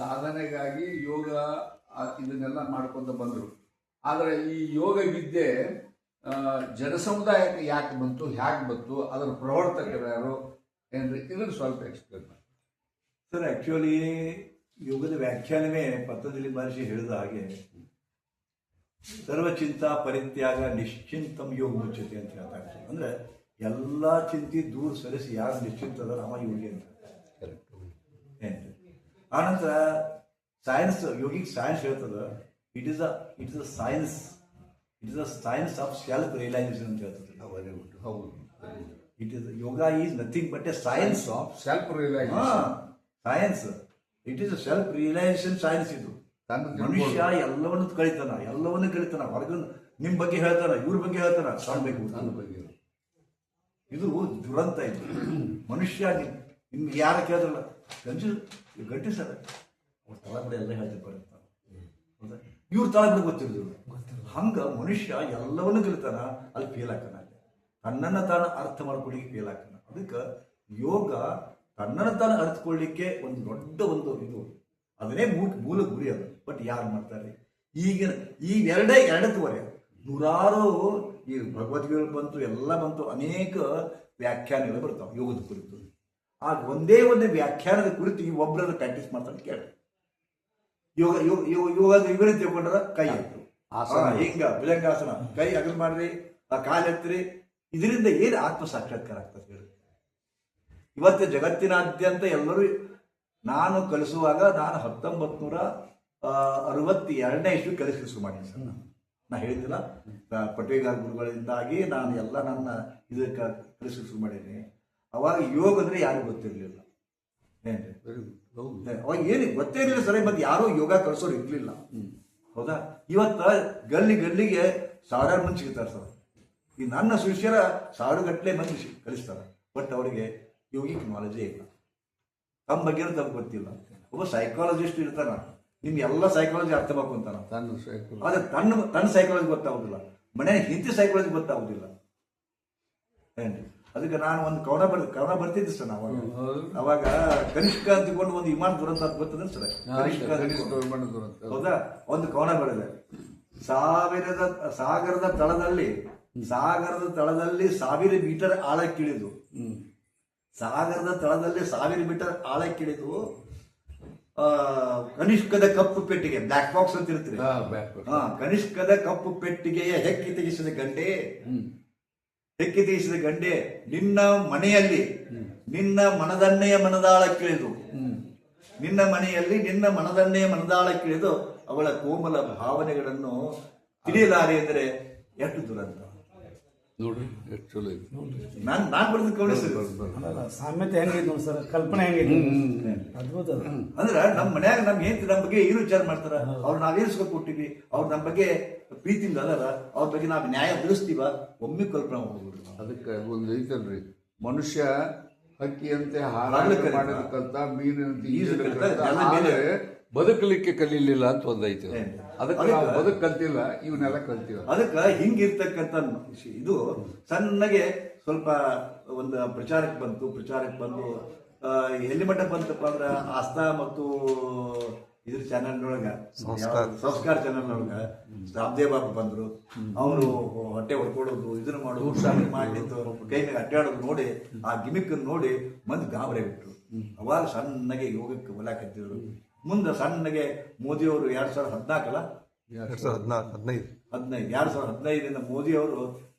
ಸಾಧನೆಗಾಗಿ ಯೋಗ ಇದನ್ನೆಲ್ಲ ಮಾಡ್ಕೊಂತ ಬಂದರು. ಆದರೆ ಈ ಯೋಗ ವಿದ್ಯೆ ಜನಸಮುದಾಯಕ್ಕೆ ಯಾಕೆ ಬಂತು, ಹ್ಯಾಕೆ ಬಂತು, ಅದರ ಪ್ರವರ್ತಕರು ಯಾರು ಏನ್ರಿ, ಇದನ್ನು ಸ್ವಲ್ಪ ಎಕ್ಸ್ಪ್ಲೇನ್ ಮಾಡಿ ಸರ್. ಆಕ್ಚುಲಿ ಯೋಗದ ವ್ಯಾಖ್ಯಾನವೇ ಪತಂಜಲಿ ಮಹರ್ಷಿ ಹೇಳಿದ ಹಾಗೆ ಸರ್ವಚಿಂತ ಪರಿತ್ಯಾಗ ನಿಶ್ಚಿಂತಂ ಯೋಗ ಮುಚ್ಚತೆ ಅಂತ ಹೇಳ್ತಾರೆ. ಅಂದ್ರೆ ಎಲ್ಲ ಚಿಂತೆ ದೂರ ಸರಿಸಿ ಯಾರು ನಿಶ್ಚಿಂತ ಅದ ಅವ ಯೋಗಿ ಅಂತ. ಏನ್ರಿ, ಆನಂತರ ಸೈನ್ಸ್, ಯೋಗಿಕ್ ಸೈನ್ಸ್ ಹೇಳ್ತದ, it is a science, it is a science of self realisation ಅಂತ ಹೇಳ್ತದೆ. ಹೌದು, it is yoga is nothing but a science of self realisation. Science, it is a self realisation science. ಇದು ಮನುಷ್ಯ ಎಲ್ಲವನ್ನು ಕಲಿತಾನ ಹೊರಗ ನಿಮ್ ಬಗ್ಗೆ ಹೇಳ್ತಾನ, ಇವ್ರ ಬಗ್ಗೆ ಹೇಳ್ತಾನ, ಕಾಣ್ಬೇಕು ನನ್ನ ಬಗ್ಗೆ. ಇದು ದುರಂತ. ಇದು ಮನುಷ್ಯ ನಿಮ್ಗೆ ಯಾರ ಕೇಳಿದ್ರಲ್ಲ ಗಟ್ಟಿ ಸರ್, ಅವ್ರ ತಳಬಡಿ ಎಲ್ಲ ಹೇಳ್ತಿರ್ತಾರೆ, ಇವ್ರ ತಳಬಡಿ ಗೊತ್ತಿರೋದು. ಹಂಗ ಮನುಷ್ಯ ಎಲ್ಲವನ್ನು ಕಲಿತಾನ, ಅಲ್ಲಿ ಫೇಲ್ ಆಗ್ತಾನ. ತನ್ನನ್ನು ತಾನು ಅರ್ಥ ಮಾಡ್ಕೊಳ್ಳಿಕ್ಕೆ ಫೇಲ್ ಆಗ್ತಾನ. ಅದಕ್ಕೆ ಯೋಗ ತನ್ನನ್ನು ತಾನು ಅರ್ಥಕೊಳ್ಳಿಕ್ಕೆ ಒಂದು ದೊಡ್ಡ ಒಂದು ಇದು, ಅದನ್ನೇ ಮೂಲ ಗುರಿ ಅದು. ಬಟ್ ಯಾರು ಮಾಡ್ತಾರೆ ಈಗಿನ ಈ ಎರಡತ್ತುವರೆ ನೂರಾರು ಈ ಭಗವದ್ಗೀತೆ ಬಂತು, ಎಲ್ಲ ಬಂತು, ಅನೇಕ ವ್ಯಾಖ್ಯಾನಗಳು ಬರ್ತಾವೆ ಯೋಗದ ಕುರಿತು. ಆಗ ಒಂದೇ ಒಂದು ವ್ಯಾಖ್ಯಾನದ ಕುರಿತು ಈ ಒಬ್ಬರನ್ನು ಪ್ರಾಕ್ಟೀಸ್ ಮಾಡ್ತಾರೆ ಕೇಳಿ. ಯೋಗ ಯೋಗ ಯೋಗದ ಇವರೇ ತಿಳ್ಕೊಂಡ್ರ ಕೈ ಆಯ್ತು, ಹಿಂಗ ಭುಜಂಗಾಸನ, ಕೈ ಅಗಲ್ ಮಾಡ್ರಿ, ಆ ಕಾಲೆತ್ತರಿ. ಇದರಿಂದ ಏನು ಆತ್ಮ ಸಾಕ್ಷಾತ್ಕಾರ ಆಗ್ತದೆ ಹೇಳಿ. ಇವತ್ತು ಜಗತ್ತಿನಾದ್ಯಂತ ಎಲ್ಲರೂ, ನಾನು ಕಲಿಸುವಾಗ ನಾನು 1962ನೇ ಇಸ್ವಿ ಕಲಿಸಲು ಶುರು ಮಾಡಿದ್ದೆ ಸರ್. ನಾ ಹೇಳಿದ್ದಿಲ್ಲ, ಪಟೇಗಾರ್ ಗುರುಗಳಿಂದಾಗಿ ನಾನು ಎಲ್ಲ ನನ್ನ ಇದಕ್ಕೆ ಕಲಿಸಲು ಶುರು ಮಾಡಿದ್ದೀನಿ. ಅವಾಗ ಯೋಗ ಅಂದ್ರೆ ಯಾರಿಗೂ ಗೊತ್ತಿರಲಿಲ್ಲ. ಏನ್ರಿ, ಅವಾಗ ಏನು ಗೊತ್ತೇ ಇರಲಿಲ್ಲ ಸರಿ. ಮತ್ತೆ ಯಾರೂ ಯೋಗ ಕಲಿಸೋರು ಇರ್ಲಿಲ್ಲ, ಹೌದಾ? ಇವತ್ತ ಗಲ್ಲಿಗೆ ಸಾವಿರಾರು ಮಂದಿ ಸಿಗ್ತಾರೆ ಸರ್. ಈ ನನ್ನ ಶಿಷ್ಯರ 1000 ಗಟ್ಟಲೆ ಮಂದಿ ಕಲಿಸ್ತಾರೆ. ಬಟ್ ಅವರಿಗೆ ಯೋಗಿಕ್ ನಾಲೆಜೇ ಇಲ್ಲ, ತಮ್ಮ ಬಗ್ಗೆ ತಮ್ಗೆ ಗೊತ್ತಿಲ್ಲ. ಒಬ್ಬ ಸೈಕಾಲಜಿಸ್ಟ್ ಇರ್ತಾನ, ನಿಮ್ಗೆ ಎಲ್ಲ ಸೈಕಾಲಜಿ ಅರ್ಥ ಮಾಡ್ಕೊಂತಾನ, ಆದ್ರೆ ತನ್ನ ಸೈಕಾಲಜಿ ಗೊತ್ತಾಗುದಿಲ್ಲ, ಮನೆಯ ಹಿಂದಿ ಸೈಕಾಲಜಿ ಗೊತ್ತಾಗುದಿಲ್ಲ. ಏನ್ರಿ, ಅದಕ್ಕೆ ನಾನು ಒಂದು ಕವನ ಬರ್ತಿದ್ದೆ ಸರ್. ನಾವು ಅವಾಗ ಕನಿಷ್ಕ ಅಂತಕೊಂಡು ಒಂದು ವಿಮಾನ ದುರಂತ ಅಂತ ಗೊತ್ತದ ಸರ್. ಹೌದಾ? ಒಂದು ಕವನ ಬರೆದೆ. ಸಾಗರದ ತಳದಲ್ಲಿ 1000 ಮೀಟರ್ ಆಳಕ್ಕಿಳಿದು, ಸಾಗರದ ತಳದಲ್ಲಿ 1000 ಮೀಟರ್ ಆಳಕ್ಕಿಳಿದು ಕನಿಷ್ಕದ ಕಪ್ಪು ಪೆಟ್ಟಿಗೆ, ಬ್ಲಾಕ್ ಬಾಕ್ಸ್ ಅಂತ ಇರ್ತೀರಿ, ಕನಿಷ್ಕದ ಕಪ್ಪು ಪೆಟ್ಟಿಗೆಯ ಹೆಕ್ಕಿ ತೆಗೆಸಿದ ಗಂಡೆ ನಿನ್ನ ಮನೆಯಲ್ಲಿ ನಿನ್ನ ಮನದನ್ನೆಯ ಮನದಾಳಕ್ಕಿಳಿದು, ನಿನ್ನ ಮನೆಯಲ್ಲಿ ನಿನ್ನ ಮನದನ್ನೆಯ ಮನದಾಳಕ್ಕಿಳಿದು ಅವಳ ಕೋಮಲ ಭಾವನೆಗಳನ್ನು ತಿಳಿಯಲಾರೆ ಅಂದರೆ ಎಷ್ಟು ದುರಂತ ನೋಡ್ರಿ, ಎಷ್ಟು ಚಲೋ ಇದೆ. ನಾನು ಬರೆದು ಕವನಿಸಿದ್ರು ಸಾಮ್ಯತೆ ಹೆಂಗೈತೆ ನೋಡಿ ಸರ್, ಕಲ್ಪನೆ ಹೆಂಗೈತೆ, ಅದ್ಭುತ. ಅಂದ್ರೆ ನಮ್ಮ ಮನ್ಯಾಗ ನಮ್ಗೆ ಏನ್ ನಮ್ಮ ಬಗ್ಗೆ ಏನು ವಿಚಾರ ಮಾಡ್ತಾರ, ಅವ್ರು ನಾವೇನ್ಸ್ಕೊಂಡು ಕೊಟ್ಟಿವಿ, ಅವ್ರು ನಮ್ಮ ಬಗ್ಗೆ ಪ್ರೀತಿಯಿಂದ ಅದಾರ, ಅವ್ರ ಬಗ್ಗೆ ನಾವು ನ್ಯಾಯ ತಿಳಿಸ್ತೀವ, ಒಮ್ಮೆ ಕಲ್ಪನೆ ಹೋಗ್ಬಿಡ್ರಿ. ಅದಕ್ಕೆ ಒಂದು ಐತಲ್ರಿ, ಮನುಷ್ಯ ಹಕ್ಕಿಯಂತೆ ಹಾರಾಟ ಮಾಡಿದ ಮೀನಿನಂತೆ ಬದುಕಲಿಕ್ಕೆ ಕಲೀಲಿಲ್ಲ ಅಂತ ಒಂದೈತೆ. ಅದಕ್ಕೆ ನಾವು ಬದುಕು ಕಲ್ತಿಲ್ಲ, ಇವನ್ನೆಲ್ಲ ಕಲ್ತೀವಿ. ಅದಕ್ಕೆ ಹಿಂಗಿರ್ತಕ್ಕಂಥ ಇದು ಸಣ್ಣಗೆ ಸ್ವಲ್ಪ ಒಂದು ಪ್ರಚಾರಕ್ಕೆ ಬಂದು ಎಲ್ಲಿ ಮಟ್ಟ ಬಂತಪ್ಪ ಅಂದ್ರೆ ಆಸ್ಥಾ ಮತ್ತು ಇದ್ರ ಚಾನೆಲ್ನೊಳಗ, ಸಂಸ್ಕಾರ ಚಾನೆಲ್ನೊಳಗ ರಾಮದೇವ್ ಬಾಬು ಬಂದ್ರು. ಅವರು ಹೊಟ್ಟೆ ಹೊಡ್ಕೊಡೋದು, ಇದನ್ನ ಮಾಡೋದು, ಮಾಡಿದ್ದು, ಕೈ ಮೇಲೆ ಅಡ್ಡಾಡೋದು ನೋಡಿ, ಆ ಗಿಮಿಕ್ ನೋಡಿ ಮಂದಿ ಗಾಬರಿ ಬಿಟ್ರು. ಅವಾಗ ಸಣ್ಣಗೆ ಯೋಗಕ್ಕೆ ಒಲಾಕತ್ತಿದ್ರು. ಮುಂದೆ ಸಣ್ಣಗೆ ಮೋದಿಯವರು 2015 ಮೋದಿಯವರು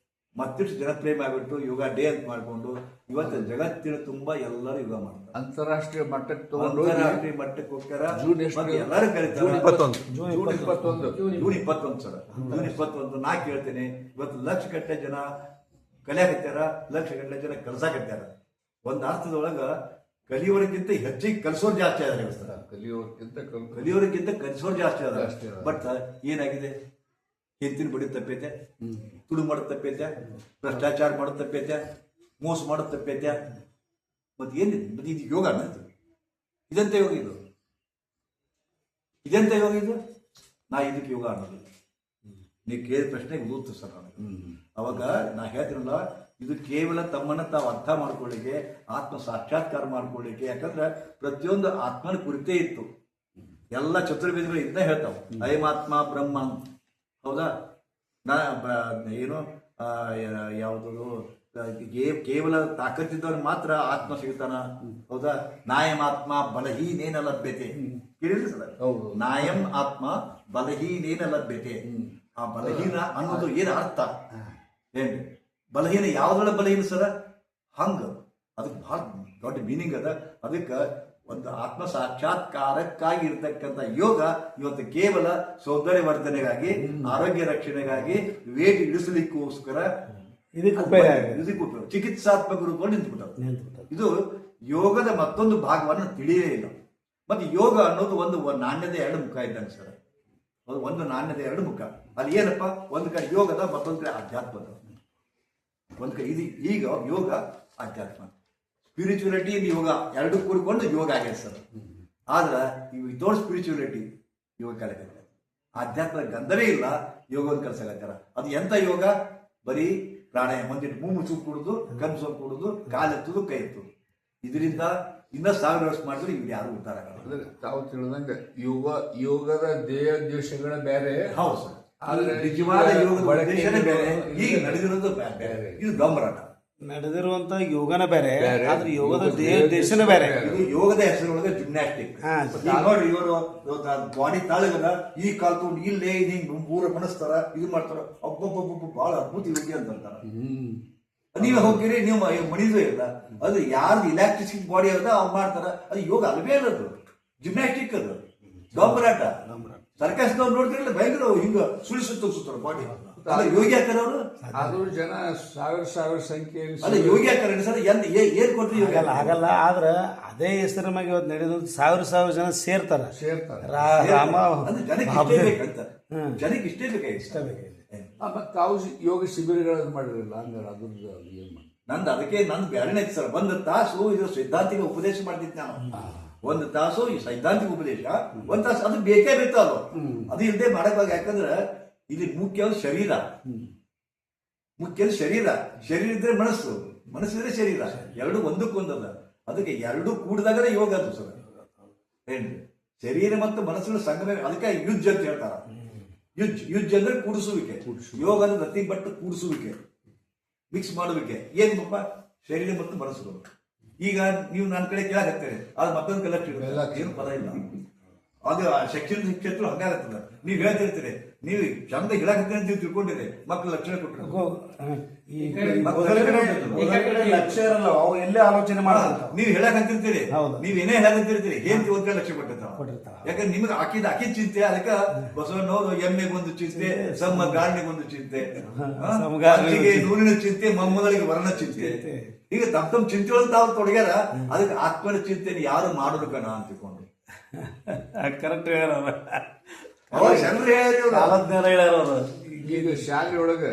ಮತ್ತಿಷ್ಟು ಜನಪ್ರಿಯ ಆಗಿಬಿಟ್ಟು ಯೋಗ ಡೇ ಅಂತ ಮಾಡಿಕೊಂಡು ಇವತ್ತು ಜಗತ್ತಿನ ತುಂಬಾ ಎಲ್ಲರೂ ಯೋಗ ಮಾಡ್ತಾರೆ. ಅಂತಾರಾಷ್ಟ್ರೀಯ ಮಟ್ಟಕ್ಕೆ ತಗೊಂಡು ಅಂತಾರಾಷ್ಟ್ರೀಯ ಮಟ್ಟಕ್ಕೆ ಹೋಗ್ತಾರ. ಎಲ್ಲರೂ ಕರೀತಾರೆ. ಜೂನ್ 21 ಸರ್, ಜೂನ್ 21 ನಾ ಕೇಳ್ತೇನೆ. ಇವತ್ತು ಲಕ್ಷಗಟ್ಟಲೆ ಜನ ಕಲಿಯಾಕತ್ಯಾರ, ಲಕ್ಷಗಟ್ಟಲೆ ಜನ ಕಲ್ಸಾಕತ್ಯಾರ. ಒಂದು ಅರ್ಥದೊಳಗ ಕಲಿಯೋರಿಗಿಂತ ಹೆಚ್ಚಿಗೆ ಕಲಿಸೋರು ಜಾಸ್ತಿ ಆದ್ರೆ, ಕಲಿಯೋರಿಗಿಂತ ಕಲಿಸೋರು ಜಾಸ್ತಿ ಆದ. ಬಟ್ ಏನಾಗಿದೆ, ಹೆಂತಿನ ಬಡಿ ತಪ್ಪೈತೆ, ತುಡು ಮಾಡೋದು ತಪ್ಪೈತೆ, ಭ್ರಷ್ಟಾಚಾರ ಮಾಡೋದು ತಪ್ಪೈತೆ, ಮೋಸ ಮಾಡೋದು ತಪ್ಪೈತೆ. ಮತ್ತೆ ಏನಿದೆ, ಮತ್ತೆ ಇದು ಯೋಗ ಅನ್ನೋದು ಇದಂತ ಯೋಗ, ಇದೆಂತ ಯೋಗ ಇದು? ನಾ ಇದಕ್ಕೆ ಯೋಗ ಅನ್ನೋದು ನೀವು ಕೇಳಿದ ಪ್ರಶ್ನೆಗೆ ಉತ್ತರ ಸರ್. ಅವಾಗ ನಾ ಹೇಳ್ತೀನಲ್ಲ, ಇದು ಕೇವಲ ತಮ್ಮನ್ನ ತಾವು ಅರ್ಥ ಮಾಡ್ಕೊಳ್ಳಿಕ್ಕೆ, ಆತ್ಮ ಸಾಕ್ಷಾತ್ಕಾರ ಮಾಡ್ಕೊಳ್ಳಿಕ್ಕೆ. ಯಾಕಂದ್ರೆ ಪ್ರತಿಯೊಂದು ಆತ್ಮನ ಕುರಿತೇ ಇತ್ತು. ಎಲ್ಲ ಚತುರ್ವೇದಗಳು ಇದನ್ನ ಹೇಳ್ತಾವ ಅಯಮಾತ್ಮ ಬ್ರಹ್ಮ ಅಂತ. ಹೌದಾ? ಏನು ಯಾವುದು ಕೇವಲ ತಾಕತ್ತಿದ್ದವ್ರಿಗೆ ಮಾತ್ರ ಆತ್ಮ ಸಿಗ್ತಾನ. ಹೌದಾ? ನಾಯಂ ಆತ್ಮ ಬಲಹೀನೇನ ಲಭ್ಯತೆ. ಕೇಳಿದ್ರಿ ಸರ್? ನಾಯಂ ಆತ್ಮ ಬಲಹೀನೇನ ಲಭ್ಯತೆ. ಆ ಬಲಹೀನ ಅನ್ನೋದು ಏನು ಅರ್ಥ ಏನ್ರಿ? ಬಲಹೀನ ಯಾವ್ದ್ರೊಳಗೆ ಬಲಹೀನ ಸರ? ಹಂಗ ಅದಕ್ಕೆ ಬಹಳ ದೊಡ್ಡ ಮೀನಿಂಗ್ ಅದ. ಅದಕ್ಕೆ ಒಂದು ಆತ್ಮ ಸಾಕ್ಷಾತ್ಕಾರಕ್ಕಾಗಿ ಇರ್ತಕ್ಕಂಥ ಯೋಗ ಇವತ್ತು ಕೇವಲ ಸೌಂದರ್ಯವರ್ಧನೆಗಾಗಿ, ಆರೋಗ್ಯ ರಕ್ಷಣೆಗಾಗಿ, ವೇಟ್ ಇಳಿಸಲಿಕ್ಕೋಸ್ಕರ ಇದಕ್ಕೆ ಉಪಯೋಗ, ಚಿಕಿತ್ಸಾತ್ಮಕ ರೂಪದಲ್ಲಿ ನಿಂತ್ಬಿಟ್ಟವು. ಇದು ಯೋಗದ ಮತ್ತೊಂದು ಭಾಗವನ್ನು ತಿಳಿಯೇ ಇಲ್ಲ. ಮತ್ತೆ ಯೋಗ ಅನ್ನೋದು ಒಂದು ನಾಣ್ಯದ ಎರಡು ಮುಖ ಇದ್ದಂಗೆ ಸರ್. ಒಂದು ನಾಣ್ಯದ ಎರಡು ಮುಖ. ಅಲ್ಲಿ ಏನಪ್ಪ, ಒಂದು ಕಡೆ ಯೋಗದ, ಮತ್ತೊಂದು ಕಡೆ ಅಧ್ಯಾತ್ಮದ. ಒಂದು ಕಡೆ ಇದು ಈಗ ಯೋಗ ಅಧ್ಯಾತ್ಮ, ಸ್ಪಿರಿಚುಯಾಲಿಟಿ ಯೋಗ ಎರಡು ಕೂಡಿಕೊಂಡು ಯೋಗ ಆಗ್ಯದ ಸರ್. ಆದ್ರೆ ವಿತೌಟ್ ಸ್ಪಿರಿಚುಯಾಲಿಟಿ ಯೋಗ ಕಲಿತಾರೆ. ಆಧ್ಯಾತ್ಮದ ಗಂಧವೇ ಇಲ್ಲ, ಯೋಗವನ್ನು ಕಲಿಸಕತ್ತಾರ. ಅದು ಎಂತ ಯೋಗ? ಬರೀ ಪ್ರಾಣಾಯಾಮ, ಒಂದಿಟ್ಟು ಮೂಗು ಮುಚ್ಚು ಕೂಡುದು, ಕನ್ಸೋದು ಕೂಡುದು, ಕಾಲೆತ್ತುದು, ಕೈ ಎತ್ತುದು. ಇದರಿಂದ ಇನ್ನ 1000 ವರ್ಷ ಮಾಡಿದ್ರು ಇವ್ರು ಯಾರು ಉದ್ಧಾರ ಆಗಲ್ಲ. ತಾವು ತಿಳಿದಂಗ ಯೋಗದ ದೇಹೋದ್ದೇಶಗಳ ಬೇರೆ. ಹೌದು ಸರ್. ಆದ್ರೆ ನಿಜವಾದ ಯೋಗದ ಉದ್ದೇಶನೇ ಬೇರೆ, ಈಗ ನಡೆದಿರೋದು ಬೇರೆ. ಇದು ಡೊಂಬರಾಟ. ನಡೆದಿರುವಂತ ಯೋಗನ ಬೇರೆ, ಆದ್ರೆ ಯೋಗದ ದೇಶನೇ ಬೇರೆ. ಇದು ಯೋಗದ ಹೆಸರೊಳಗೆ ಜಿಮ್ನಾಸ್ಟಿಕ್. ನೋಡ್ರಿ, ಇವರು ಬಾಡಿ ತಾಳಗದ ಈ ಕಾಲ್ ತಗೊಂಡು ಇಲ್ಲೇ ಹಿಂಗ್ ಮೂರ ಮನಸ್ತಾರ, ಇದು ಮಾಡ್ತಾರ. ಒಬ್ಬೊಬ್ಬೊಬ್ಬ ಬಹಳ ಅದ್ಭುತ ಯೋಗಿ ಅಂತಾರ. ನೀವೇ ಹೋಗಿರಿ, ನೀವು ಮಣಿದು ಇಲ್ಲ. ಅದು ಯಾರ್ದು ಇಲೆಕ್ಟ್ರಿಸಿಟಿ ಬಾಡಿ ಅದ ಅವ್ರು ಮಾಡ್ತಾರ. ಅದು ಯೋಗ ಅಲ್ವೇ ಅಲ್ಲದು, ಜಿಮ್ನಾಸ್ಟಿಕ್ ಅದು, ಡೊಂಬರಾಟ. ಸರ್ಕಸ್ನವ್ರು ನೋಡ್ತಿರಲಿಲ್ಲ, ಭಯಂಕರ ಹಿಂಗ ಸುಳಿಸುತ್ತಾರ ಬಾಡಿ. ಯೋಗಿ ಹಾಕಾರ ಅವರು. ಆದ್ರೂ ಜನ ಸಾವಿರ ಸಂಖ್ಯೆಯಲ್ಲಿ ಅಲ್ಲ ಯೋಗಿ ಹಾಕಾರ ಸರ್. ಏನ್ ಕೊಟ್ರಿ ಯೋಗ? ಆಗಲ್ಲ. ಆದ್ರ ಅದೇ ಹೆಸರ ಮ್ಯಾಗ ಇವತ್ತು ನಡೆದ 1000 ಜನ ಸೇರ್ತಾರ. ರಾಮ ಜನಕ್ಕೆ ಇಷ್ಟೇ ಬೇಕಾಗಿತ್ತು. ಮತ್ತೆ ತಾವು ಯೋಗ ಶಿಬಿರಗಳನ್ನು ಮಾಡಿರಲಿಲ್ಲ ಹಂಗಾರೆ? ಅದ್ರದ್ದು ಏನ್ ಮಾಡಿ ನಂದು ಅದಕ್ಕೆ ನಂದು ಬೇರೆನೇ ಐತಿ ಸರ್. 1 ತಾಸು ಇದು ಸೈದ್ಧಾಂತಿಕ ಉಪದೇಶ ಮಾಡ್ತಿದ್ದೆ ನಾನು. 1 ತಾಸು ಈ ಸೈದ್ಧಾಂತಿಕ ಉಪದೇಶ, 1 ತಾಸು ಅದು ಬೇಕೇ ಬೇಕು. ಅದು ಇಲ್ಲದೆ ಮಾಡಕ್ಕಾಗ. ಯಾಕಂದ್ರೆ ಇಲ್ಲಿ ಮುಖ್ಯ ಶರೀರ, ಶರೀರ ಇದ್ರೆ ಮನಸ್ಸು, ಮನಸ್ಸಿದ್ರೆ ಶರೀರ, ಎರಡು ಒಂದಕ್ಕೊಂದಲ್ಲ. ಅದಕ್ಕೆ ಎರಡು ಕೂಡಿದಾಗಲೇ ಯೋಗ ಅದು ಸರ್. ಏನ್ರಿ? ಶರೀರ ಮತ್ತು ಮನಸ್ಸಿನ ಸಂಗಮ. ಅದಕ್ಕೆ ಯುಜ್ ಅಂತ ಹೇಳ್ತಾರ. ಯುಜ್ ಅಂದ್ರೆ ಕೂಡಿಸುವಿಕೆ. ಯೋಗ ಅಂದ್ರೆ ನಥಿಂಗ್ ಬಟ್ ಕೂಡಿಸುವಿಕೆ, ಮಿಕ್ಸ್ ಮಾಡುವಿಕೆ. ಏನ್ ಪಾಪ? ಶರೀರ ಮತ್ತು ಮನಸ್ಸುಗಳು. ಈಗ ನೀವು ನನ್ನ ಕಡೆ ಕೇಳಾಕತ್ತೇನೆ, ಅದು ಮತ್ತೊಂದು ಕಲೆಕ್ಟ್ ಏನು ಪದ ಇಲ್ಲ. ಅದು ಶಿಕ್ಷಣ ಕ್ಷೇತ್ರ ಹಂಗಾಗತ್ತದ. ನೀವ್ ಹೇಳ್ತಿರ್ತೀರಿ, ನೀವು ಚಂದ ಹೇಳಾಕತ್ತೀರಿ ಅಂತ ತಿಳ್ಕೊಂಡಿರಿ, ಮಕ್ಕಳು ಲಕ್ಷಣ ಕೊಟ್ಟರು. ಲಕ್ಷ್ಯ ಇರಲ್ಲ, ಅವು ಎಲ್ಲೇ ಆಲೋಚನೆ ಮಾಡ್ತಾರೆ. ನೀವ್ ಹೇಳಾಕಂತಿರ್ತೀರಿ, ನೀವ್ ಏನೇ ಹೇಳಕಂತಿರ್ತೀರಿ, ಏನ್ ಒಂದ್ ಕಡೆ ಲಕ್ಷ್ಯ ಕೊಟ್ಟಿರ್ತಾವ. ಯಾಕಂದ್ರೆ ನಿಮ್ಗೆ ಅಕ್ಕಿದ ಚಿಂತೆ. ಅದಕ್ಕೆ ಬಸವಣ್ಣವರು ಎಮ್ಮೆಗೊಂದು ಚಿಂತೆ, ಸಮ್ಮ ಗಾರ್ಣಿಗೊಂದು ಚಿಂತೆ, ನೂರಿನ ಚಿಂತೆ, ಮೊಮ್ಮಗಳಿಗೆ ವರ್ಣ ಚಿಂತೆ. ಈಗ ತಮ್ಮ ಚಿಂತೆಗಳನ್ನು ತಾವು ತೊಡಗ್ಯಾರ. ಅದಕ್ಕೆ ಆತ್ಮನ ಚಿಂತೆನ ಯಾರು ಮಾಡೋದು ಕಣ ಅಂತ ತಿಳ್ಕೊಂಡು ಕರೆಕ್ಟ್ ಹೇಳ್ಯಾರ. ಹೇಳ್ಯಾರ. ಈಗ ಶಾಲೆಯೊಳಗೆ